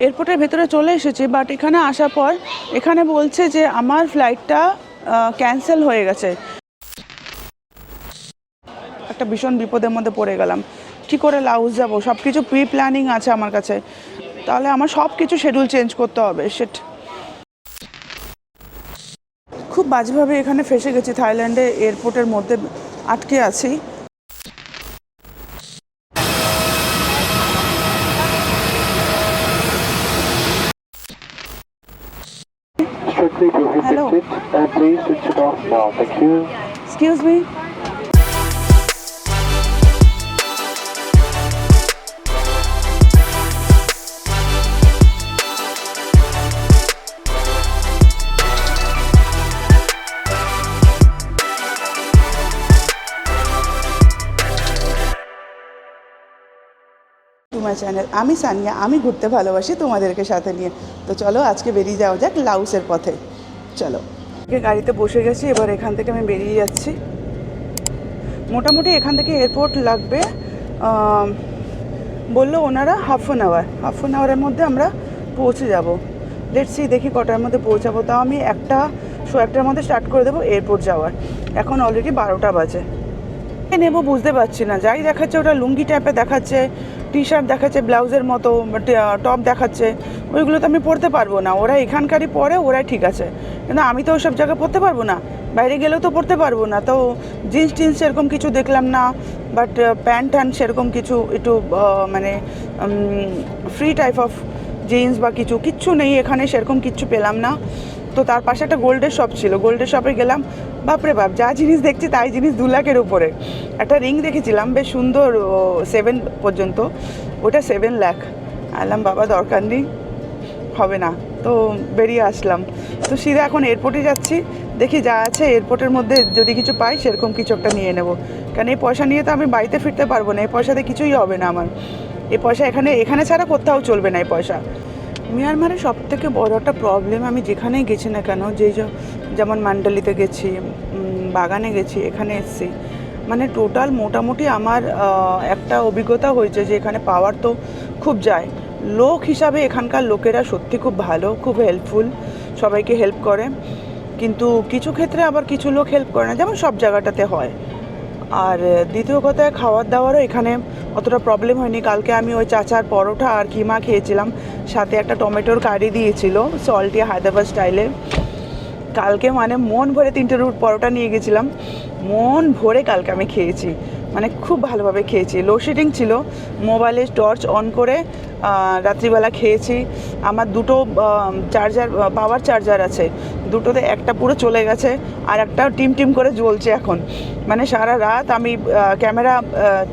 এয়ারপোর্টের ভেতরে চলে এসেছি, বাট এখানে আসার পর এখানে বলছে যে আমার ফ্লাইটটা ক্যান্সেল হয়ে গেছে। একটা ভীষণ বিপদের মধ্যে পড়ে গেলাম। কী করে লাউস যাবো? সব কিছু প্রি প্ল্যানিং আছে আমার কাছে, তাহলে আমার সব কিছু শিডিউল চেঞ্জ করতে হবে। সেট খুব বাজেভাবে এখানে ফেসে গেছি, থাইল্যান্ডে এয়ারপোর্টের মধ্যে আটকে আছি। Hello. Please switch it off now. Thank you. Excuse me. তোমার চ্যানেল, আমি সানিয়া, আমি ঘুরতে ভালোবাসি তোমাদেরকে সাথে নিয়ে। তো চলো আজকে বেরিয়ে যাওয়া যাক লাউসের পথে। চলো, গাড়িতে বসে গেছি, এবার এখান থেকে আমি বেরিয়ে যাচ্ছি। মোটামুটি এখান থেকে এয়ারপোর্ট লাগবে বললো ওনারা হাফ অ্যান আওয়ারের মধ্যে আমরা পৌঁছে যাব। লেটস সি, দেখি কটার মধ্যে পৌঁছাবো। তাও আমি একটার মধ্যে স্টার্ট করে দেবো এয়ারপোর্ট যাওয়ার। এখন অলরেডি 12টা বাজে। নেবো বুঝতে পারছি না, যাই দেখাচ্ছে ওটা লুঙ্গি টাইপের দেখাচ্ছে, টি শার্ট দেখাচ্ছে ব্লাউজের মতো, টপ দেখাচ্ছে। ওইগুলো তো আমি পরতে পারবো না। ওরা এখানকারই পরে, ওরাই ঠিক আছে, কিন্তু আমি তো ওইসব জায়গায় পরতে পারবো না। বাইরে গেলেও তো পরতে পারবো না। তো জিন্স টিন্স সেরকম কিছু দেখলাম না, বাট প্যান্ট ট্যান্ট সেরকম কিছু একটু মানে ফ্রি টাইপ অফ জিন্স বা কিচ্ছু নেই এখানে, সেরকম কিচ্ছু পেলাম না। তো তার পাশে একটা গোল্ডের শপ ছিল, গোল্ডের শপে গেলাম। বাপরে বাপ, যা জিনিস দেখছি তাই জিনিস 2 লাখের উপরে। একটা রিং দেখেছিলাম বেশ সুন্দর, 7 পর্যন্ত, ওটা 7 লাখ। আলাম বাবা দরকার নেই, হবে না। তো বেরিয়ে আসলাম। তো সিধা এখন এয়ারপোর্টে যাচ্ছি, দেখি যা আছে এয়ারপোর্টের মধ্যে যদি কিছু পাই সেরকম কিছু একটা নিয়ে নেব। কারণ এই পয়সা নিয়ে তো আমি বাড়িতে ফিরতে পারবো না, এই পয়সাতে কিছুই হবে না আমার। এই পয়সা এখানে ছাড়া কোথাও চলবে না এই পয়সা। মিয়ানমারের সবথেকে বড় একটা প্রবলেম, আমি যেখানেই গেছি না কেন, যেমন মান্ডালিতে গেছি, বাগানে গেছি, এখানে এসেছি, মানে টোটাল মোটামুটি আমার একটা অভিজ্ঞতা হয়েছে যে এখানে পাওয়ার তো খুব যায়। লোক হিসাবে এখানকার লোকেরা সত্যি খুব ভালো, খুব হেল্পফুল, সবাইকে হেল্প করে। কিন্তু কিছু ক্ষেত্রে আবার কিছু লোক হেল্প করে না, যেমন সব জায়গাটাতে হয়। আর দ্বিতীয় কথায় খাওয়ার দাওয়ারও এখানে অতটা প্রবলেম হয়নি। কালকে আমি ওই চাচার পরোটা আর কিমা খেয়েছিলাম, সাথে একটা টমেটোর কারি দিয়েছিল সল্টি হায়দ্রাবাদ স্টাইলে। কালকে মানে মন ভরে 3টে পরোটা নিয়ে গেছিলাম, মন ভরে কালকে আমি খেয়েছি, মানে খুব ভালোভাবে খেয়েছি। লোডশেডিং ছিল, মোবাইলে টর্চ অন করে রাত্রিবেলা খেয়েছি। আমার 2টো পাওয়ার চার্জার আছে, দুটোতে একটা পুরো চলে গেছে, আর একটা টিম করে জ্বলছে এখন। মানে সারা রাত আমি ক্যামেরা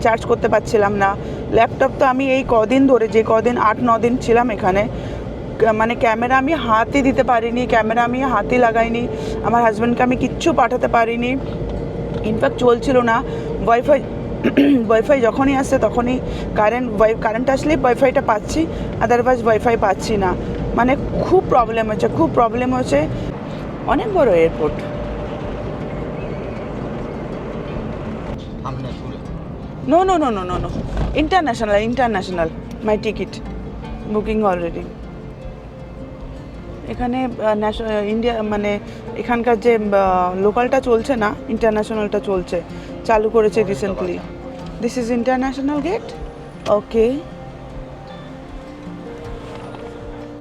চার্জ করতে পারছিলাম না। ল্যাপটপ তো আমি এই কদিন ধরে, যে কদিন 8-9 দিন ছিলাম এখানে, মানে ক্যামেরা আমি হাতই দিতে পারিনি, ক্যামেরা আমি হাতই লাগাইনি, আমার হাজব্যান্ডকে আমি কিচ্ছু পাঠাতে পারিনি। ইনফ্যাক্ট চলছিল না ওয়াইফাই। ওয়াইফাই যখনই আসছে তখনই কারেন্ট আসলেই ওয়াইফাইটা পাচ্ছি, আদারওয়াইজ ওয়াইফাই পাচ্ছি না। মানে খুব প্রবলেম হচ্ছে। অনেক বড় airport. No no no no no no international my ticket booking already. এখানে ইন্ডিয়া মানে এখানকার যে লোকালটা চলছে না, ইন্টারন্যাশনালটা চলছে, চালু করেছে recently. This is international gate. Okay,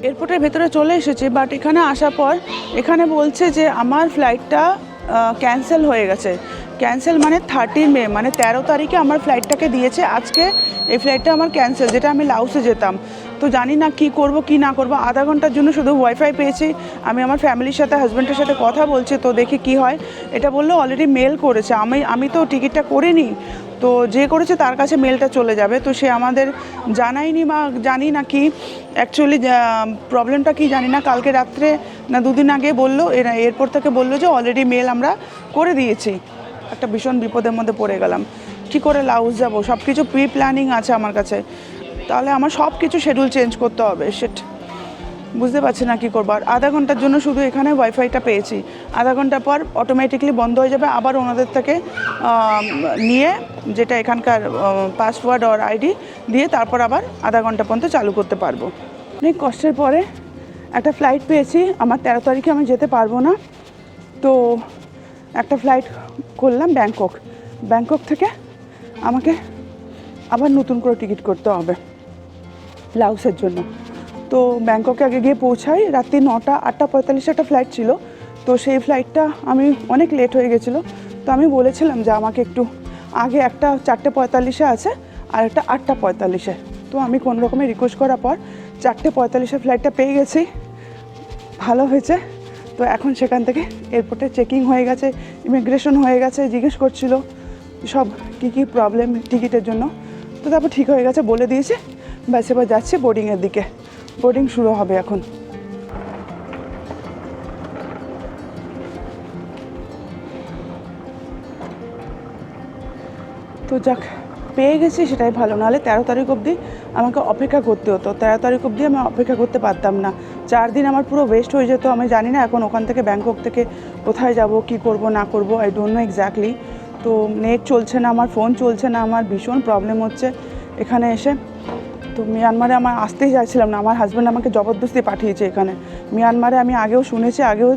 এয়ারপোর্টের ভেতরে চলে এসেছি, বাট এখানে আসার পর এখানে বলছে যে আমার ফ্লাইটটা ক্যান্সেল হয়ে গেছে। ক্যান্সেল মানে 30 মে, মানে 13 তারিখে আমার ফ্লাইটটাকে দিয়েছে। আজকে এই ফ্লাইটটা আমার ক্যান্সেল, যেটা আমি লাউসে যেতাম। তো জানি না কি করব কি না করব। আধা ঘন্টার জন্য শুধু ওয়াইফাই পেয়েছি। আমি আমার ফ্যামিলির সাথে, হাজব্যান্ডের সাথে কথা বলছি, তো দেখি কি হয়। এটা বললো অলরেডি মেল করেছে। আমি তো টিকিটটা করিনি, তো যে করেছে তার কাছে মেলটা চলে যাবে। তো সে আমাদের জানায়নি, বা জানি না কি অ্যাকচুয়ালি প্রবলেমটা কি জানি না। কালকে রাত্রে না 2 দিন আগে বললো, এয়ারপোর্ট থেকে বললো যে অলরেডি মেল আমরা করে দিয়েছি। একটা ভীষণ বিপদের মধ্যে পড়ে গেলাম। কী করে লাউস যাবো? সব কিছু প্রি প্ল্যানিং আছে আমার কাছে, তাহলে আমার সব কিছু শিডিউল চেঞ্জ করতে হবে। সেট বুঝতে পারছি না কী করবো। আর আধা ঘন্টার জন্য শুধু এখানে ওয়াইফাইটা পেয়েছি, আধা ঘন্টা পর অটোমেটিকলি বন্ধ হয়ে যাবে। আবার ওনাদের থেকে নিয়ে, যেটা এখানকার পাসওয়ার্ড আর আইডি দিয়ে, তারপর আবার আধা ঘন্টা পর্যন্ত চালু করতে পারবো। অনেক কষ্টের পরে একটা ফ্লাইট পেয়েছি। আমার 13 তারিখে আমি যেতে পারবো না, তো একটা ফ্লাইট করলাম ব্যাংকক থেকে আমাকে আবার নতুন করে টিকিট করতে হবে লাওসের জন্য। তো ব্যাংককে আগে গিয়ে পৌঁছাই রাত্রি 9টা 8:45 একটা ফ্লাইট ছিল। তো সেই ফ্লাইটটা আমি অনেক লেট হয়ে গেছিলো, তো আমি বলেছিলাম যে আমাকে একটু আগে একটা 4:45 আছে আর একটা 8:45। তো আমি কোনো রকমে রিকোয়েস্ট করার পর 4:45 ফ্লাইটটা পেয়ে গেছি, ভালো হয়েছে। তো এখন সেখান থেকে এয়ারপোর্টে চেকিং হয়ে গেছে, ইমিগ্রেশন হয়ে গেছে, জিজ্ঞেস করছিল সব কী প্রবলেম টিকিটের জন্য। তো তারপর ঠিক হয়ে গেছে, বলে দিয়েছে। ব্যাস এবার যাচ্ছি বোর্ডিংয়ের দিকে, বোর্ডিং শুরু হবে এখন। তো যাক, পেয়ে গেছি সেটাই ভালো, নাহলে 13 তারিখ অবধি আমাকে অপেক্ষা করতে হতো। 13 তারিখ অবধি আমি অপেক্ষা করতে পারতাম না, 4 দিন আমার পুরো ওয়েস্ট হয়ে যেত। আমি জানি না এখন ওখান থেকে ব্যাংকক থেকে কোথায় যাব, কি করব না করব, আই ডোন্ট নো এক্স্যাক্টলি। তো নেট চলছে না, আমার ফোন চলছে না, আমার ভীষণ প্রবলেম হচ্ছে এখানে এসে। তো মিয়ানমারে আমার আসতেই চাইছিলাম না, আমার হাজব্যান্ড আমাকে জবরদস্তি পাঠিয়েছে এখানে মিয়ানমারে। আমি আগেও শুনেছি, আগেও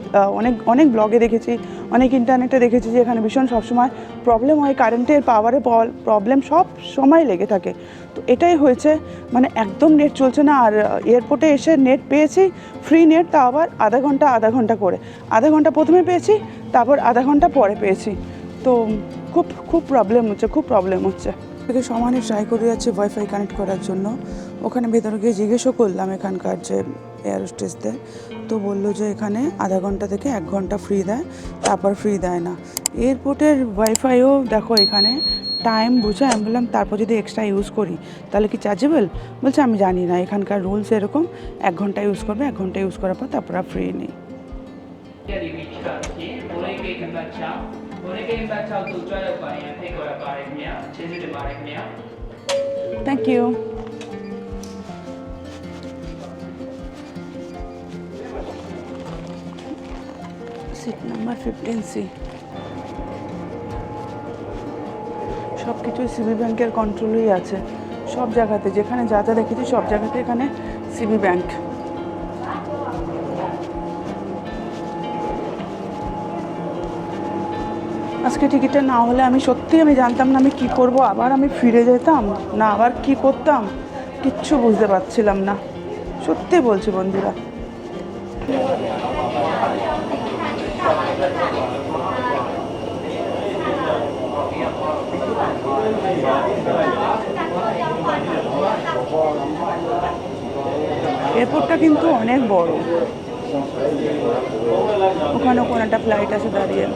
অনেক ব্লগে দেখেছি, অনেক ইন্টারনেটে দেখেছি যে এখানে ভীষণ সবসময় প্রবলেম হয়, কারেন্টের পাওয়ারের প্রবলেম সব সময় লেগে থাকে। তো এটাই হয়েছে, মানে একদম নেট চলছে না। আর এয়ারপোর্টে এসে নেট পেয়েছি, ফ্রি নেট, তা আবার আধা ঘন্টা করে, আধা ঘন্টা প্রথমে পেয়েছি, তারপর আধা ঘন্টা পরে পেয়েছি। তো খুব প্রবলেম হচ্ছে। থেকে সমানে ট্রাই করে যাচ্ছি ওয়াইফাই কানেক্ট করার জন্য। ওখানে ভেতরে গিয়ে জিজ্ঞেসও করলাম এখানকার যে এয়ার হোস্টেসদের, তো বললো যে এখানে আধা ঘন্টা থেকে 1 ঘন্টা ফ্রি দেয়, তারপর ফ্রি দেয় না। এয়ারপোর্টের ওয়াইফাইও দেখো এখানে টাইম বুঝে। আমি বললাম তারপর যদি এক্সট্রা ইউজ করি তাহলে কি চার্জেবল? বলছে আমি জানি না, এখানকার রুলস এরকম, 1 ঘন্টা ইউজ করবে, 1 ঘন্টা ইউজ করার পর তারপর ফ্রি নেই। Thank you. Seat number 15C। সব কিছুই সিবি ব্যাংকের কন্ট্রোলেই আছে, সব জায়গাতে যেখানে যা দেখেছি সব জায়গাতে এখানে সিবি ব্যাংক। আজকে টিকিটটা না হলে আমি জানতাম না আমি কী করবো। আবার আমি ফিরে যেতাম না আবার কি করতাম, কিচ্ছু বুঝতে পারছিলাম না, সত্যি বলছি বন্ধুরা। এয়ারপোর্টটা কিন্তু অনেক বড়, ওখানে কোনো একটা ফ্লাইট আছে দাঁড়িয়ে।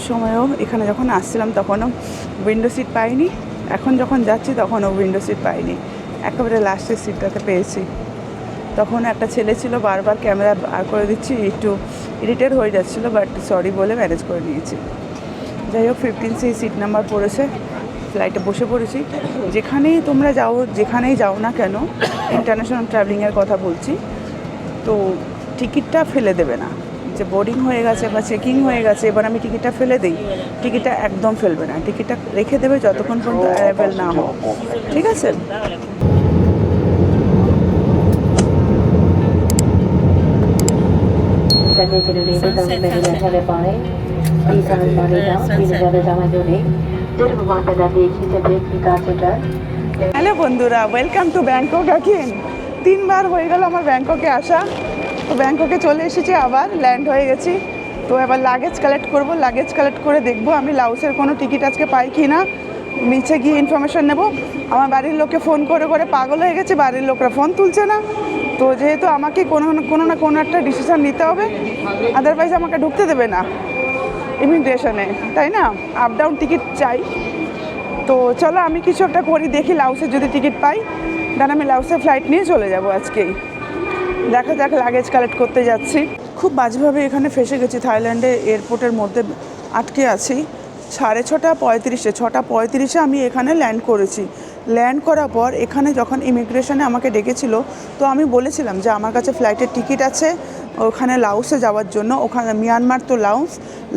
সময়ও এখানে যখন আসছিলাম তখনও উইন্ডো সিট পাইনি, এখন যখন যাচ্ছি তখনও উইন্ডো সিট পাইনি, একেবারে লাস্টের সিটটাতে পেয়েছি। তখন একটা ছেলে ছিল বারবার ক্যামেরা বার করে দিচ্ছি, একটু ইরিটেট হয়ে যাচ্ছিলো, বাট সরি বলে ম্যানেজ করে নিয়েছি। যাই হোক 15C সিট নাম্বার পড়েছে, ফ্লাইটে বসে পড়েছি। যেখানেই যাও না কেন, ইন্টারন্যাশনাল ট্রাভেলিংয়ের কথা বলছি, তো টিকিটটা ফেলে দেবে না। যে বোর্ডিং হয়ে গেছে বা চেকিং হয়ে গেছে, এবার আমি টিকিটটা ফেলে দিই, টিকিটটা একদম ফেলবে না, টিকিটটা রেখে দেবে যতক্ষণ পর্যন্ত অ্যারাইভেল না হোক, ঠিক আছে? হ্যালো বন্ধুরা, ওয়েলকাম টু ব্যাংকক অ্যাগেন। 3 বার হয়ে গেল আমার ব্যাংককে আসা। তো ব্যাংককে চলে এসেছি, আবার ল্যান্ড হয়ে গেছি। তো এবার লাগেজ কালেক্ট করব, লাগেজ কালেক্ট করে দেখবো আমি লাওসের কোনো টিকিট আজকে পাই কি না। নিচে গিয়ে ইনফরমেশান নেব। আমার বাড়ির লোককে ফোন করে পাগল হয়ে গেছে, বাড়ির লোকরা ফোন তুলছে না। তো যেহেতু আমাকে কোনো একটা ডিসিশান নিতে হবে, আদারওয়াইজ আমাকে ঢুকতে দেবে না ইমিগ্রেশনে, তাই না? আপ ডাউন টিকিট চাই। তো চলো আমি কিছু একটা করি, দেখি লাওসের যদি টিকিট পাই, দেন আমি লাওসের ফ্লাইট নিয়ে চলে যাব আজকেই। দেখা যাক, লাগেজ কালেক্ট করতে যাচ্ছি। খুব বাজেভাবে এখানে ফেসে গেছি থাইল্যান্ডে এয়ারপোর্টের মধ্যে, আটকে আছি। 6:35, 6:35 আমি এখানে ল্যান্ড করেছি। ল্যান্ড করার পর এখানে যখন ইমিগ্রেশনে আমাকে ডেকেছিল, তো আমি বলেছিলাম যে আমার কাছে ফ্লাইটের টিকিট আছে ওখানে লাওসে যাওয়ার জন্য। ওখানে মিয়ানমার তো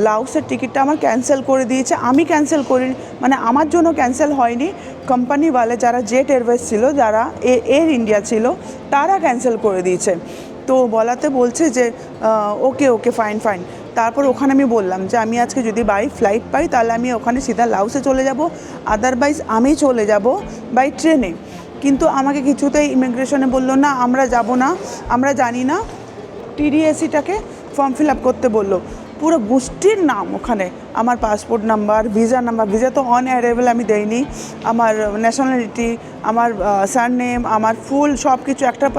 লাওসের টিকিটটা আমার ক্যান্সেল করে দিয়েছে। আমি ক্যান্সেল করি, মানে আমার জন্য ক্যান্সেল হয়নি, কোম্পানিওয়ালে যারা জেট এয়ারওয়েজ ছিল, যারা এয়ার ইন্ডিয়া ছিল, তারা ক্যান্সেল করে দিয়েছে। তো বলাতে বলছে যে ওকে ওকে ফাইন ফাইন। তারপর ওখানে আমি বললাম যে আমি আজকে যদি বাই ফ্লাইট পাই তাহলে আমি ওখানে সিধা লাওসে চলে যাব, আদারওয়াইজ আমি চলে যাব বাই ট্রেনে। কিন্তু আমাকে কিছুতেই ইমিগ্রেশনে বললো না, আমরা যাব না, আমরা জানি না। টিডিএসিটাকে ফর্ম ফিল আপ করতে বললো, পুরো গোষ্ঠীর নাম ওখানে, আমার পাসপোর্ট নাম্বার, ভিসা তো অন অ্যারাইভেল আমি দেইনি, আমার ন্যাশনালিটি, আমার সারনেম, আমার ফুল সব কিছু একটার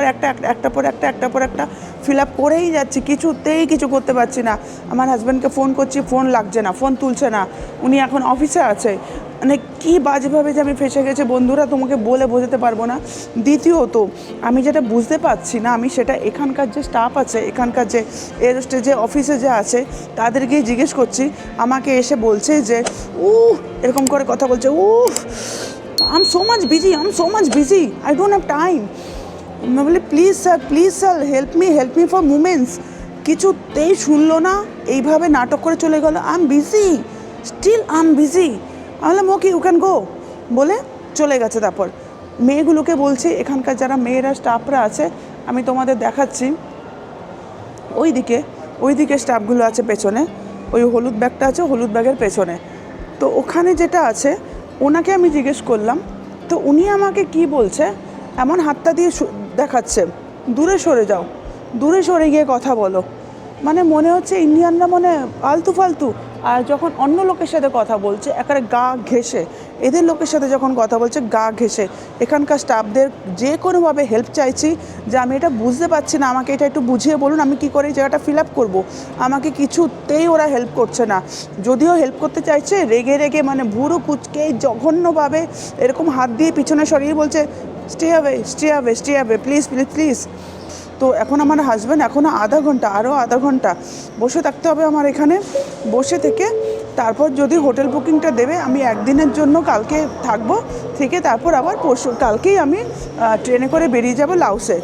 পর একটা ফিল আপ করেই যাচ্ছি, কিছুতেই কিছু করতে পারছি না। আমার হাজব্যান্ডকে ফোন করছি, ফোন লাগছে না, ফোন তুলছে না, উনি এখন অফিসে আছে। মানে কী বাজেভাবে যে আমি ফেসে গেছি বন্ধুরা, তোমাকে বলে বোঝাতে পারবো না। দ্বিতীয়ত আমি যেটা বুঝতে পারছি না, আমি সেটা এখানকার যে স্টাফ আছে, এখানকার যে এয়ার হোস্টেজে অফিসে যে আছে তাদেরকে জিজ্ঞেস করছি। আমাকে এসে বলছে যে এরকম করে কথা বলছে, I am so much busy, I don't have time. আমি বলি please sir help me for moments. কিছুতেই শুনলো না, এইভাবে নাটক করে চলে গেলো, I am busy, still I am busy. আমি বললাম ওকে ইউ ক্যান গো বলে চলে গেছে। তারপর মেয়েগুলোকে বলছি, এখানকার যারা মেয়েরা স্টাফরা আছে আমি তোমাদের দেখাচ্ছি, ওইদিকে স্টাফগুলো আছে পেছনে, ওই হলুদ ব্যাগটা আছে, হলুদ ব্যাগের পেছনে। তো ওখানে যেটা আছে ওনাকে আমি জিজ্ঞেস করলাম, তো উনি আমাকে কি বলছে, এমন হাতটা দিয়ে দেখাচ্ছে দূরে সরে যাও, দূরে সরে গিয়ে কথা বলো। মানে মনে হচ্ছে ইন্ডিয়ানরা মানে আলতু ফালতু। আর যখন অন্য লোকের সাথে কথা বলছে একেবারে গা ঘেঁষে, এদের লোকের সাথে যখন কথা বলছে গা ঘেঁষে। এখানকার স্টাফদের যে কোনোভাবে হেল্প চাইছি যে আমি এটা বুঝতে পারছি না, আমাকে এটা একটু বুঝিয়ে বলুন আমি কী করে এই জায়গাটা ফিল আপ করবো। আমাকে কিছুতেই ওরা হেল্প করছে না। যদিও হেল্প করতে চাইছে রেগে মানে ভুরু কুচকে জঘন্যভাবে এরকম হাত দিয়ে পিছনে সরিয়ে বলছে স্টে অ্যাওয়ে প্লিজ। তো এখন আমার হাজব্যান্ড এখনও আরও আধা ঘন্টা বসে থাকতে হবে আমার এখানে। বসে থেকে তারপর যদি হোটেল বুকিংটা দেবে, আমি একদিনের জন্য কালকে থাকবো, থেকে তারপর আবার কালকেই আমি ট্রেনে করে বেরিয়ে যাব লাওসে।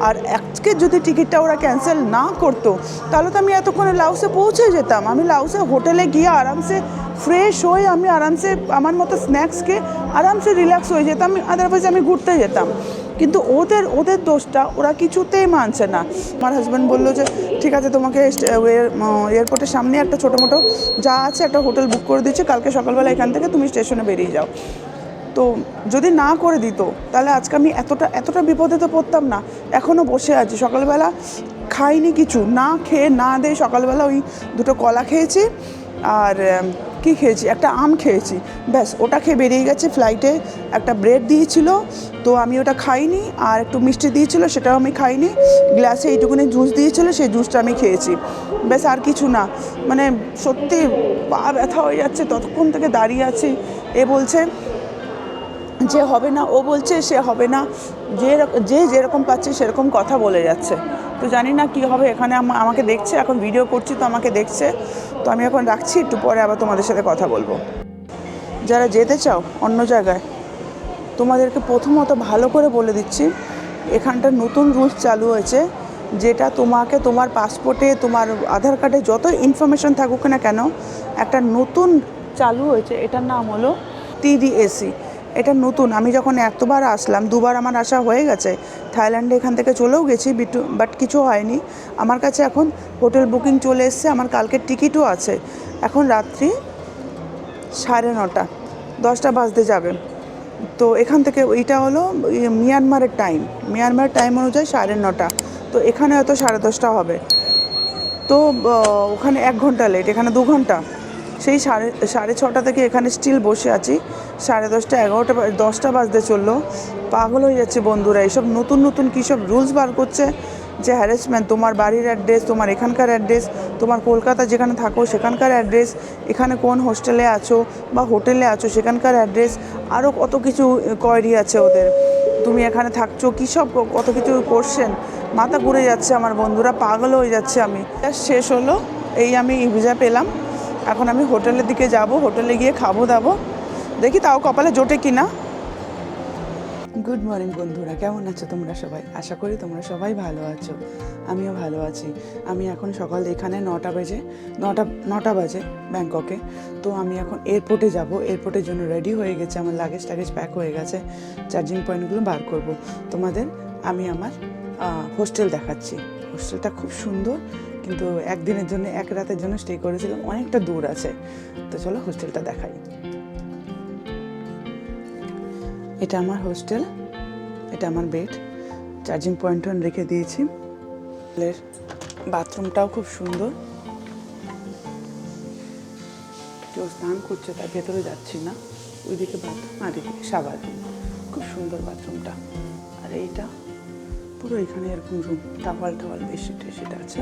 আর আজকে যদি টিকিটটা ওরা ক্যান্সেল না করতো তাহলে তো আমি এতক্ষণে লাওসে পৌঁছে যেতাম। আমি লাওসে হোটেলে গিয়ে আরামসে ফ্রেশ হয়ে আমি আরামসে আমার মতো স্ন্যাক্স খেয়ে আরামসে রিল্যাক্স হয়ে যেতাম, আদারওয়াইজ আমি ঘুরতে যেতাম। কিন্তু ওদের দোষটা ওরা কিছুতেই মানছে না। আমার হাজব্যান্ড বললো যে ঠিক আছে, তোমাকে এয়ারপোর্টের সামনে একটা ছোটো মোটো যা আছে একটা হোটেল বুক করে দিচ্ছে, কালকে সকালবেলা এখান থেকে তুমি স্টেশনে বেরিয়ে যাও। তো যদি না করে দিত তাহলে আজকে আমি এতটা বিপদে তো পড়তাম না। এখনও বসে আছি, সকালবেলা খাইনি কিছু, না খেয়ে না দিয়ে সকালবেলা ওই দুটো কলা খেয়েছি আর কি খেয়েছি, একটা আম খেয়েছি, ব্যাস ওটা খেয়ে বেরিয়ে গেছে। ফ্লাইটে একটা ব্রেড দিয়েছিল, তো আমি ওটা খাইনি, আর একটু মিষ্টি দিয়েছিল সেটাও আমি খাইনি, গ্লাসে এইটুকুনি জুস দিয়েছিল সেই জুসটা আমি খেয়েছি, ব্যাস আর কিছু না। মানে সত্যি পা ব্যথা হয়ে যাচ্ছে, ততক্ষণ থেকে দাঁড়িয়ে আছি। এ বলছে যে হবে না, ও বলছে সে হবে না, যে যেরকম পাচ্ছে সেরকম কথা বলে যাচ্ছে। তো জানি না কি হবে। এখানে আমাকে দেখছে, এখন ভিডিও করছি তো আমাকে দেখছে। তো আমি এখন রাখছি, একটু পরে আবার তোমাদের সাথে কথা বলবো। যারা যেতে চাও অন্য জায়গায়, তোমাদেরকে প্রথমত ভালো করে বলে দিচ্ছি, এখানটার নতুন রুলস চালু হয়েছে, যেটা তোমাকে তোমার পাসপোর্টে, তোমার আধার কার্ডে যত ইনফরমেশন থাকুক না কেন, একটা নতুন চালু হয়েছে, এটার নাম হলো টিডিএসি। এটা নতুন। আমি যখন এতবার আসলাম, দুবার আমার আসা হয়ে গেছে, থাইল্যান্ডে এখান থেকে চলেও গেছি বাট কিছু হয়নি। আমার কাছে এখন হোটেল বুকিং চলে এসছে, আমার কালকের টিকিটও আছে। এখন রাত্রি 9:30, 10টা বাজতে যাবে। তো এখান থেকে এইটা হলো মিয়ানমারের টাইম অনুযায়ী 9:30। তো এখানে হয়তো 10:30 হবে। তো ওখানে 1 ঘন্টা লেট, এখানে 2 ঘন্টা। সেই 6:30 থেকে এখানে স্টিল বসে আছি, 10:30, 11টা, 10টা বাজতে চললো। পাগল হয়ে যাচ্ছে বন্ধুরা। এইসব নতুন কী সব রুলস বার করছে যে হ্যারাসমেন্ট, তোমার বাড়ির অ্যাড্রেস, তোমার এখানকার অ্যাড্রেস, তোমার কলকাতা যেখানে থাকো সেখানকার অ্যাড্রেস, এখানে কোন হোস্টেলে আছো বা হোটেলে আছো সেখানকার অ্যাড্রেস, আরও কত কিছু কোয়েরি আছে ওদের। তুমি এখানে থাকছো কী সব কত কিছু কোশ্চেন, মাথা ঘুরে যাচ্ছে আমার বন্ধুরা, পাগল হয়ে যাচ্ছে আমি। শেষ হলো, এই আমি ভিসা পেলাম। এখন আমি হোটেলের দিকে যাব, হোটেলে গিয়ে খাবো দাবো, দেখি তাও কপালে জোটে কি না। গুড মর্নিং বন্ধুরা, কেমন আছো তোমরা সবাই? আশা করি তোমরা সবাই ভালো আছো, আমিও ভালো আছি। আমি এখন সকাল এখানে 9টা বাজে ব্যাংককে। তো আমি এখন এয়ারপোর্টে যাব, এয়ারপোর্টের জন্য রেডি হয়ে গেছে, আমার লাগেজ প্যাক হয়ে গেছে, চার্জিং পয়েন্টগুলো বার করব। তোমাদের আমি আমার হোস্টেল দেখাচ্ছি। হোস্টেলটা খুব সুন্দর, কিন্তু একদিনের জন্য, এক রাতের জন্য স্টে করেছিলাম, অনেকটা দূর আছে। তো চলো হোস্টেলটা দেখাই। এটা আমার হোস্টেল, এটা আমার বেড, চার্জিং পয়েন্ট রেখে দিয়েছি। বাথরুমটাও খুব সুন্দর, কেউ স্নান করছে তার ভেতরে যাচ্ছি না, ওইদিকে বাথরুম আর এদিকে শাওয়ার, খুব সুন্দর বাথরুমটা। আর এইটা পুরো এখানে এরকম রুম, টাওয়াল বেডশিট আছে।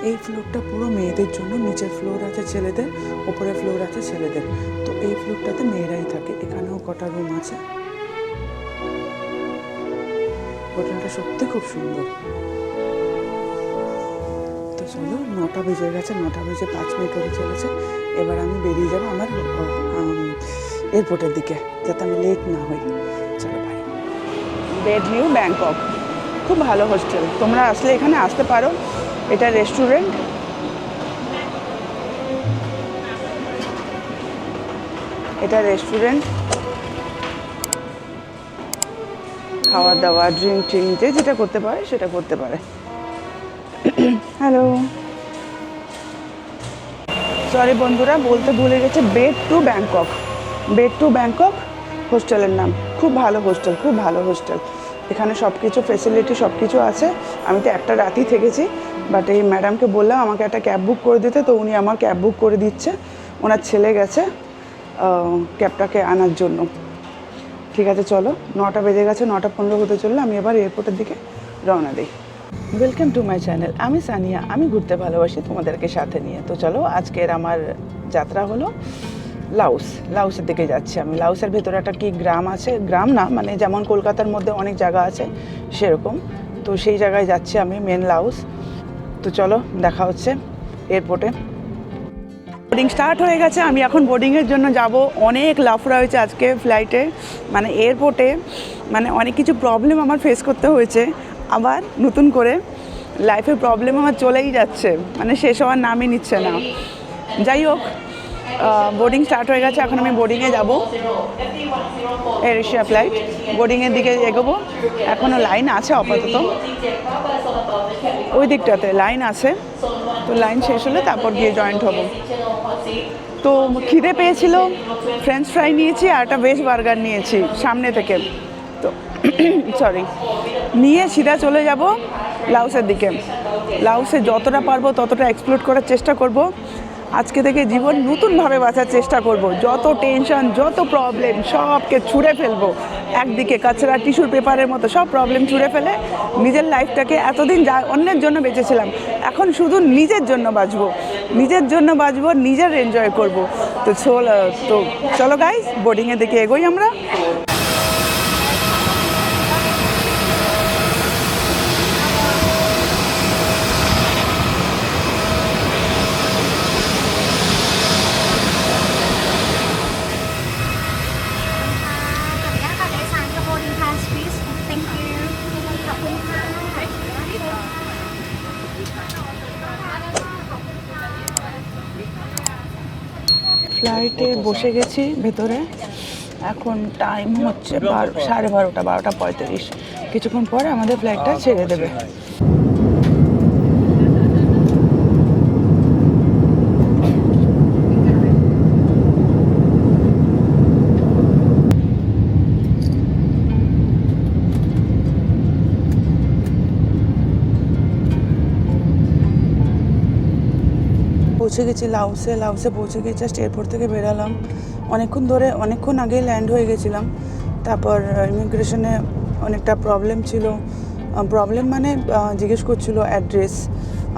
এই ফ্লোরটা পুরো মেয়েদের জন্য, নিচের ফ্লোর আছে ছেলেদের, ওপরের ফ্লোর আছে ছেলেদের। তো এই ফ্লোরটাতে মেয়েরাই থাকে। এখানেও কটা রুম আছে। হোটেলটা সত্যি খুব সুন্দর। তো চলো, 9টা বেজে গেছে, 9টা বেজে 5 মিনিট হতে চলেছে। এবার আমি বেরিয়ে যাবো আমার এয়ারপোর্টের দিকে, যাতে আমি লেট না হই। চলো ভাই। বেড নিউ ব্যাংকক, খুব ভালো হোস্টেল, তোমরা আসলে এখানে আসতে পারো। এটা রেস্টুরেন্ট, খাওয়া দাওয়া, ড্রিঙ্ক যে যেটা করতে পারে সেটা করতে পারে। হ্যালো, সরি বন্ধুরা, বলতে ভুলে গেছে, বেড টু ব্যাংকক হোস্টেলের নাম। খুব ভালো হোস্টেল, এখানে সব কিছু ফেসিলিটি সব কিছু আছে। আমি তো একটা রাতই থেকেছি, বাট এই ম্যাডামকে বললাম আমাকে একটা ক্যাব বুক করে দিতে, তো উনি আমার ক্যাব বুক করে দিচ্ছে। ওনার ছেলে গেছে ক্যাবটাকে আনার জন্য। ঠিক আছে চলো, 9টা বেজে গেছে, 9:15 হতে চললো। আমি এবার এয়ারপোর্টের দিকে রওনা দিই। ওয়েলকাম টু মাই চ্যানেল, আমি সানিয়া, আমি ঘুরতে ভালোবাসি তোমাদেরকে সাথে নিয়ে। তো চলো, আজকের আমার যাত্রা হলো লাউসের দিকে যাচ্ছি আমি। লাউসের ভেতরে একটা কি গ্রাম আছে, গ্রাম না মানে যেমন কলকাতার মধ্যে অনেক জায়গা আছে সেরকম। তো সেই জায়গায় যাচ্ছি আমি, মেন লাউস। তো চলো, দেখা হচ্ছে এয়ারপোর্টে। বোর্ডিং স্টার্ট হয়ে গেছে, আমি এখন বোর্ডিংয়ের জন্য যাব। অনেক লাফড়া হয়েছে আজকে ফ্লাইটে, মানে এয়ারপোর্টে, মানে অনেক কিছু প্রবলেম আমার ফেস করতে হয়েছে। আবার নতুন করে লাইফে প্রবলেম আমার চলেই যাচ্ছে, মানে শেষ হওয়ার নামই নিচ্ছে না। যাই হোক, বোর্ডিং স্টার্ট হয়ে গেছে, এখন আমি বোর্ডিংয়ে যাব। এয়ার এশিয়া ফ্লাইট, বোর্ডিংয়ের দিকে এগোবো। এখনও লাইন আছে আপাতত, ওই দিকটাতে লাইন আছে। তো লাইন শেষ হলে তারপর গিয়ে জয়েন্ট হব। তো খিদে পেয়েছিল, ফ্রেঞ্চ ফ্রাই নিয়েছি আর একটা ভেজ বার্গার নিয়েছি সামনে থেকে। তো সরি, নিয়ে সিধা চলে যাব লাউসের দিকে। লাউসে যতটা পারবো ততটা এক্সপ্লোর করার চেষ্টা করব। আজকে থেকে জীবন নতুনভাবে বাঁচার চেষ্টা করব। যত টেনশন, যত প্রবলেম সবকে ছুঁড়ে ফেলবো একদিকে, কাঁচরা টিস্যুর পেপারের মতো সব প্রবলেম ছুঁড়ে ফেলে নিজের লাইফটাকে, এতদিন যা অন্যের জন্য বেঁচেছিলাম, এখন শুধু নিজের জন্য বাঁচবো, নিজের এনজয় করব। তো চলো গাইস, বোর্ডিংয়ের দিকে এগোই আমরা। ফ্লাইটে বসে গেছি ভেতরে, এখন টাইম হচ্ছে 12:30, 12:35। কিছুক্ষণ পরে আমাদের ফ্লাইটটা ছেড়ে দেবে। পৌঁছে গেছি লাউসে পৌঁছে গিয়ে জাস্ট এয়ারপোর্ট থেকে বেরালাম। অনেকক্ষণ আগে ল্যান্ড হয়ে গেছিলাম। তারপর ইমিগ্রেশনে অনেকটা প্রবলেম ছিল, মানে জিজ্ঞেস করছিল অ্যাড্রেস,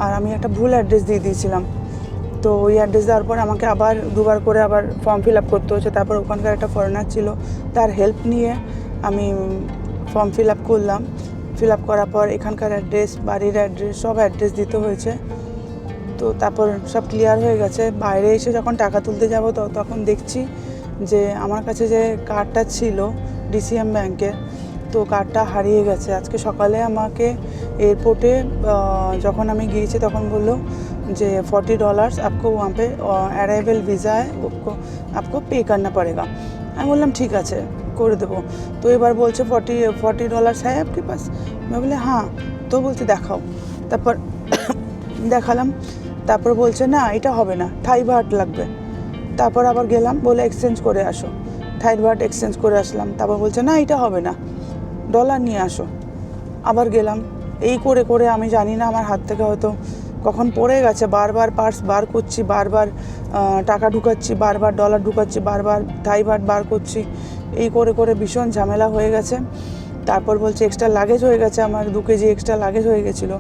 আর আমি একটা ভুল অ্যাড্রেস দিয়ে দিয়েছিলাম। তো ওই অ্যাড্রেস দেওয়ার পর আমাকে আবার দুবার করে আবার ফর্ম ফিল আপ করতে হচ্ছে। তারপর ওখানকার একটা ফরেনার ছিল, তার হেল্প নিয়ে আমি ফর্ম ফিল আপ করলাম। ফিল আপ করার পর এখানকার অ্যাড্রেস, বাড়ির অ্যাড্রেস, সব অ্যাড্রেস দিতে হয়েছে। তো তারপর সব ক্লিয়ার হয়ে গেছে। বাইরে এসে যখন টাকা তুলতে যাব তখন দেখছি যে আমার কাছে যে কার্ডটা ছিল ডিসিএম ব্যাংকের, তো কার্ডটা হারিয়ে গেছে। আজকে সকালে আমাকে এয়ারপোর্টে যখন আমি গিয়েছি তখন বললো যে $40 आपको वहाँ पे अराइवल वीज़ा है, आपको पे करना पड़ेगा। আমি বললাম ঠিক আছে, করে দেবো। তো এবার বলছে $40 है आपके पास? मैं बोले हाँ। তো বলছে দেখাও। তারপর দেখালাম, তারপর বলছে না এটা হবে না, থাই বাট লাগবে। তারপর আবার গেলাম, বলে এক্সচেঞ্জ করে আসো। থাই বাট এক্সচেঞ্জ করে আসলাম। তারপর বলছে না এটা হবে না, ডলার নিয়ে আসো। আবার গেলাম, এই করে করে আমি জানি না আমার হাত থেকে হয়তো কখন পড়ে গেছে। বারবার পার্স বার করছি, বারবার টাকা ঢুকাচ্ছি, বারবার ডলার ঢুকাচ্ছি, বারবার থাই বাট বার করছি, এই করে করে ভীষণ ঝামেলা হয়ে গেছে। তারপর বলছে এক্সট্রা লাগেজ হয়ে গেছে, আমার 2 কেজি এক্সট্রা লাগেজ হয়ে গেছিলো।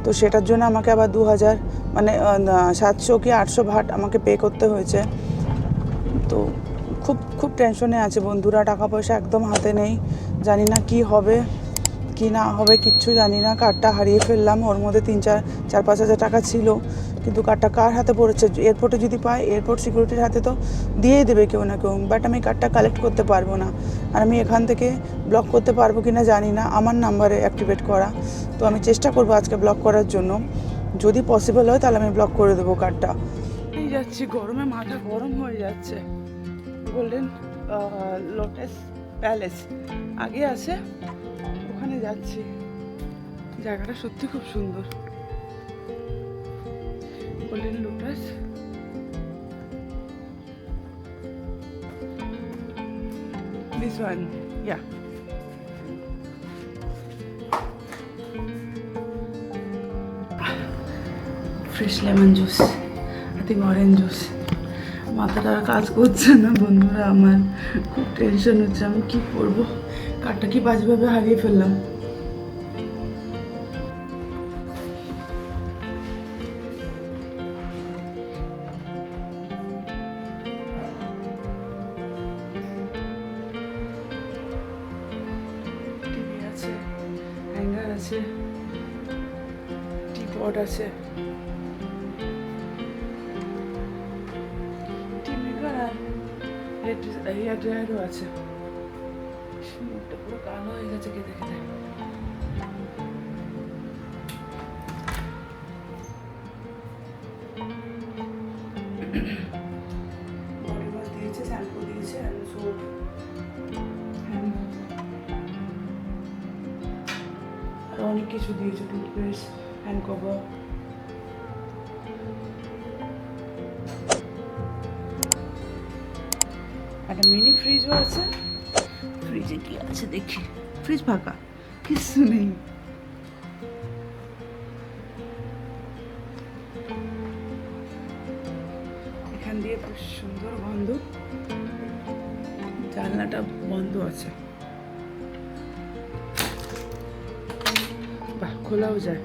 তো সেটার জন্য আমাকে আবার 2000 মানে 700 কি 800 ভাট আমাকে পে করতে হয়েছে। তো খুব খুব টেনশনে আছে বন্ধুরা, টাকা পয়সা একদম হাতে নেই, জানি না কি হবে কি না হবে, কিচ্ছু জানি না। কার্ডটা হারিয়ে ফেললাম, ওর মধ্যে 4-5 হাজার টাকা ছিল, কিন্তু কার্ডটা কার হাতে পড়েছে? এয়ারপোর্টে যদি পাই, এয়ারপোর্ট সিকিউরিটির হাতে তো দিয়েই দেবে কেউ না কেউ, বাট আমি কার্ডটা কালেক্ট করতে পারবো না। আর আমি এখান থেকে ব্লক করতে পারবো কি না জানি না, আমার নাম্বারে অ্যাক্টিভেট করা। তো আমি চেষ্টা করবো আজকে ব্লক করার জন্য, যদি পসিবল হয় তাহলে আমি ব্লক করে দেবো কার্ডটা। এই যাচ্ছি, গরমে মাথা গরম হয়ে যাচ্ছে। গোল্ডেন লোটাস প্যালেস আগে আছে, ওখানে যাচ্ছি। জায়গাটা সত্যি খুব সুন্দর। Golden lotus, this one, yeah. Fresh lemon juice, I think orange juice. মাথাটা আর কাজ করছে না বন্ধুরা, আমার খুব টেনশন হচ্ছে, আমি কি করবো। কার্ডটা কি বাজেভাবে হারিয়ে ফেললাম। টিভি আছে, হ্যাঙ্গার আছে, টিপট আছে, হেয়ার ড্রায়ারও আছে। মুখটা পুরো কালো হয়ে গেছে কেঁদে কেঁদে। বডি ওয়াশ দিয়েছে, শ্যাম্পু দিয়েছে, আর সোপ, আর অনেক কিছু দিয়েছে, টুথপেস্ট, হ্যান্ড কভার। একটা মিনি ফ্রিজও আছে। ফ্রিজে কি আছে দেখি, ফ্রিজ ফাঁকা, কিছু নেই। এখান দিয়ে খুব সুন্দর গন্ধ, জানলাটা বন্ধ আছে, বাহ খোলাও যায়।